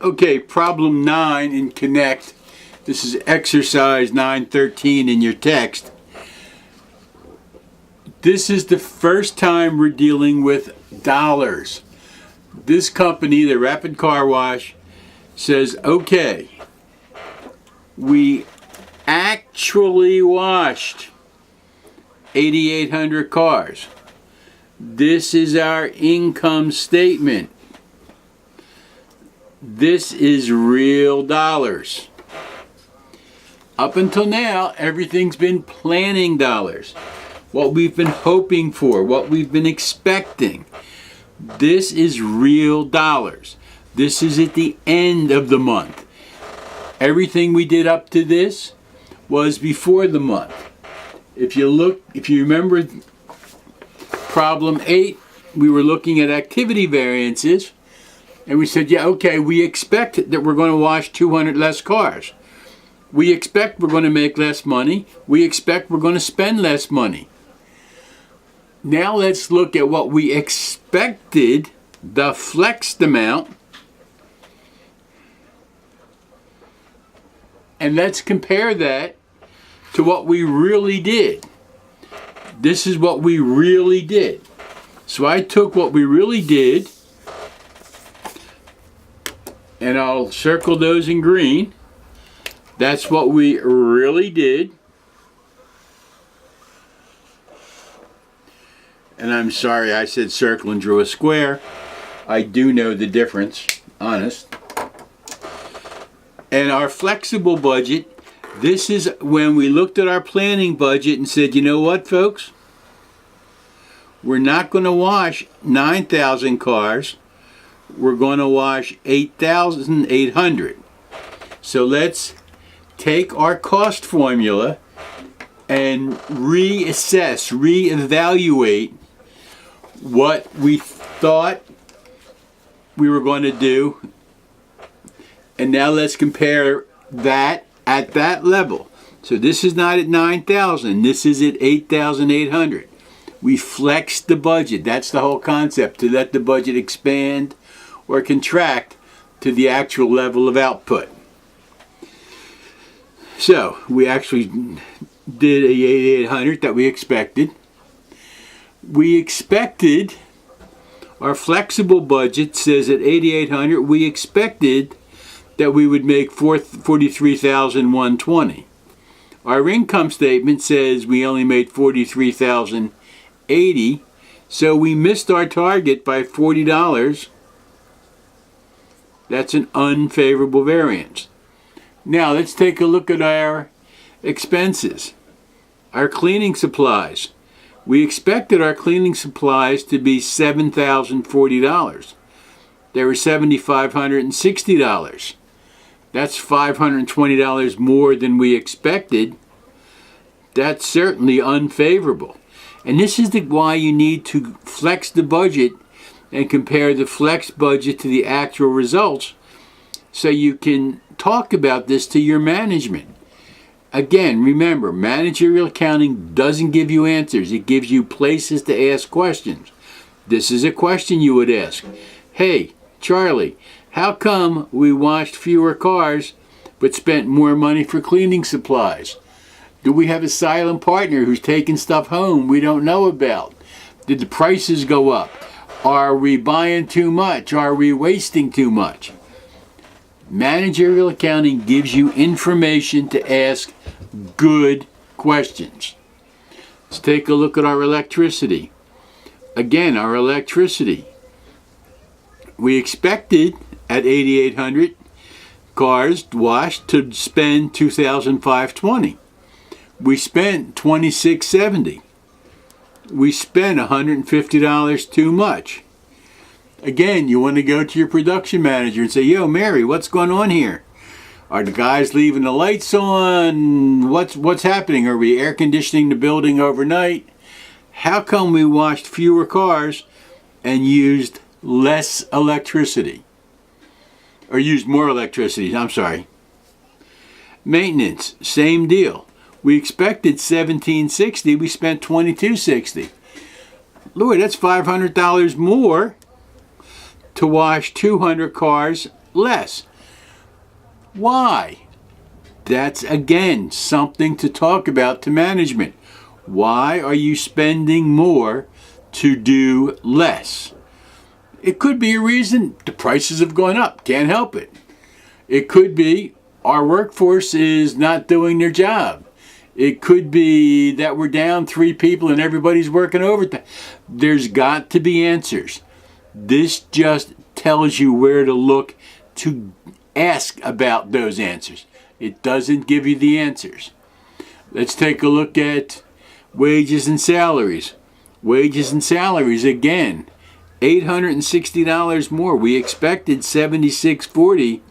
Okay, problem 9 in Connect. This is exercise 913 in your text. This is the first time we're dealing with dollars. This company, the Rapid Car Wash, says, okay, we actually washed 8,800 cars. This is our income statement. This is real dollars. Up until now, everything's been planning dollars. What we've been hoping for, what we've been expecting. This is real dollars. This is at the end of the month. Everything we did up to this was before the month. If you remember problem 8, we were looking at activity variances, and we said, yeah, okay, we expect that we're going to wash 200 less cars. We expect we're going to make less money. We expect we're going to spend less money. Now let's look at what we expected, the flexed amount, and let's compare that to what we really did. This is what we really did. So I took what we really did, and I'll circle those in green. That's what we really did. And I'm sorry I said circle and drew a square. I do know the difference, honest. And our flexible budget, this is when we looked at our planning budget and said, you know what, folks? We're not going to wash 9,000 cars. We're going to wash 8,800. So let's take our cost formula and reassess, reevaluate what we thought we were going to do. And now let's compare that at that level. So this is not at 9,000. This is at 8,800. We flexed the budget. That's the whole concept, to let the budget expand or contract to the actual level of output. So we actually did a 8,800 that we expected. We expected, our flexible budget says at 8,800, we expected that we would make 43,120. Our income statement says we only made 43,080, so we missed our target by $40. That's an unfavorable variance. Now let's take a look at our expenses. Our cleaning supplies. We expected our cleaning supplies to be $7,040. They were $7,560. That's $520 more than we expected. That's certainly unfavorable. And this is why you need to flex the budget and compare the flex budget to the actual results, so you can talk about this to your management. Again, remember, managerial accounting doesn't give you answers. It gives you places to ask questions. This is a question you would ask. Hey, Charlie, how come we washed fewer cars but spent more money for cleaning supplies? Do we have a silent partner who's taking stuff home we don't know about? Did the prices go up? Are we buying too much? Are we wasting too much? Managerial accounting gives you information to ask good questions. Let's take a look at our electricity. Again, our electricity. We expected at 8,800 cars washed to spend $2,520. We spent $2,670. We spent $150 too much. Again, you want to go to your production manager and say, yo, Mary, what's going on here? Are the guys leaving the lights on? What's happening? Are we air conditioning the building overnight? How come we washed fewer cars and used less electricity? Or used more electricity, I'm sorry. Maintenance, same deal. We expected $1,760, we spent $2,260. Lord, that's $500 more to wash 200 cars less. Why? That's again something to talk about to management. Why are you spending more to do less? It could be a reason the prices have gone up. Can't help it. It could be our workforce is not doing their job. It could be that we're down 3 people and everybody's working overtime. There's got to be answers. This just tells you where to look to ask about those answers. It doesn't give you the answers. Let's take a look at wages and salaries. Wages and salaries, again, $860 more. We expected $76.40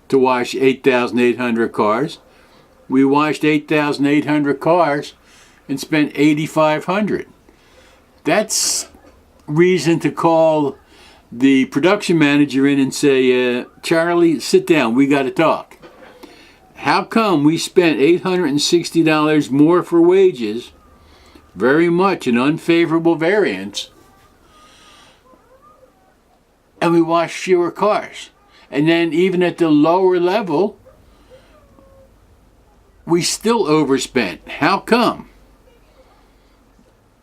to wash 8,800 cars. We washed 8,800 cars and spent $8,500. That's reason to call the production manager in and say, Charlie, sit down, we got to talk. How come we spent $860 more for wages, very much an unfavorable variance, and we washed fewer cars? And then even at the lower level, we still overspent. How come?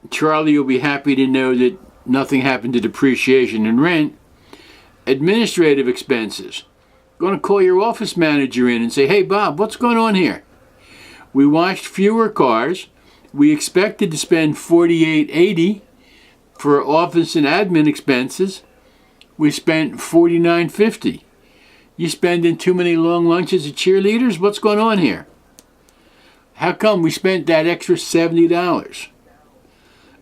Charlie will be happy to know that nothing happened to depreciation and rent. Administrative expenses. Going to call your office manager in and say, hey Bob, what's going on here? We washed fewer cars. We expected to spend $48.80 for office and admin expenses. We spent $49.50. You spending too many long lunches at cheerleaders? What's going on here? How come we spent that extra $70?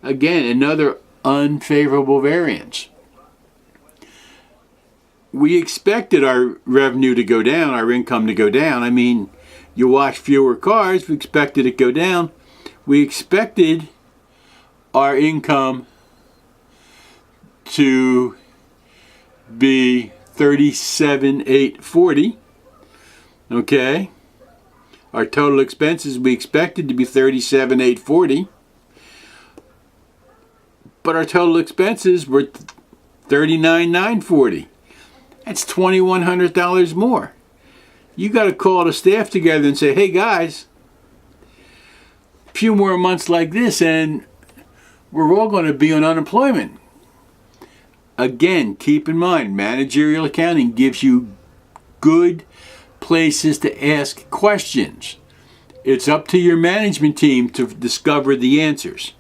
Again, another unfavorable variance. We expected our revenue to go down, our income to go down. I mean, you wash fewer cars, we expected it to go down. We expected our income to be $37,840. Okay? Our total expenses we expected to be $37,840. But our total expenses were $39,940. That's $2,100 more. You got to call the staff together and say, hey guys, a few more months like this and we're all going to be on unemployment. Again, keep in mind, managerial accounting gives you good places to ask questions. It's up to your management team to discover the answers.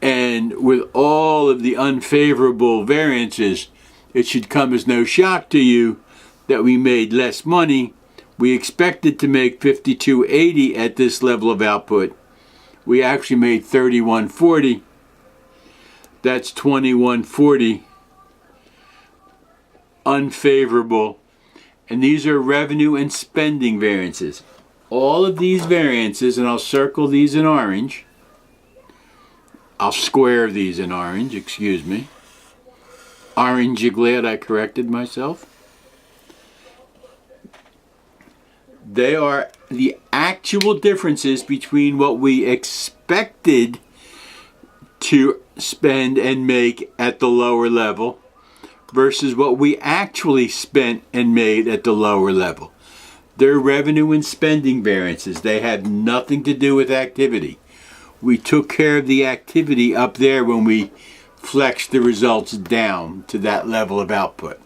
And with all of the unfavorable variances, it should come as no shock to you that we made less money. We expected to make $52.80 at this level of output. We actually made $31.40. That's $21.40 unfavorable. And these are revenue and spending variances. All of these variances, and I'll circle these in orange. I'll square these in orange, excuse me. Orange, you glad I corrected myself? They are the actual differences between what we expected to spend and make at the lower level versus what we actually spent and made at the lower level. They're revenue and spending variances. They have nothing to do with activity. We took care of the activity up there when we flexed the results down to that level of output.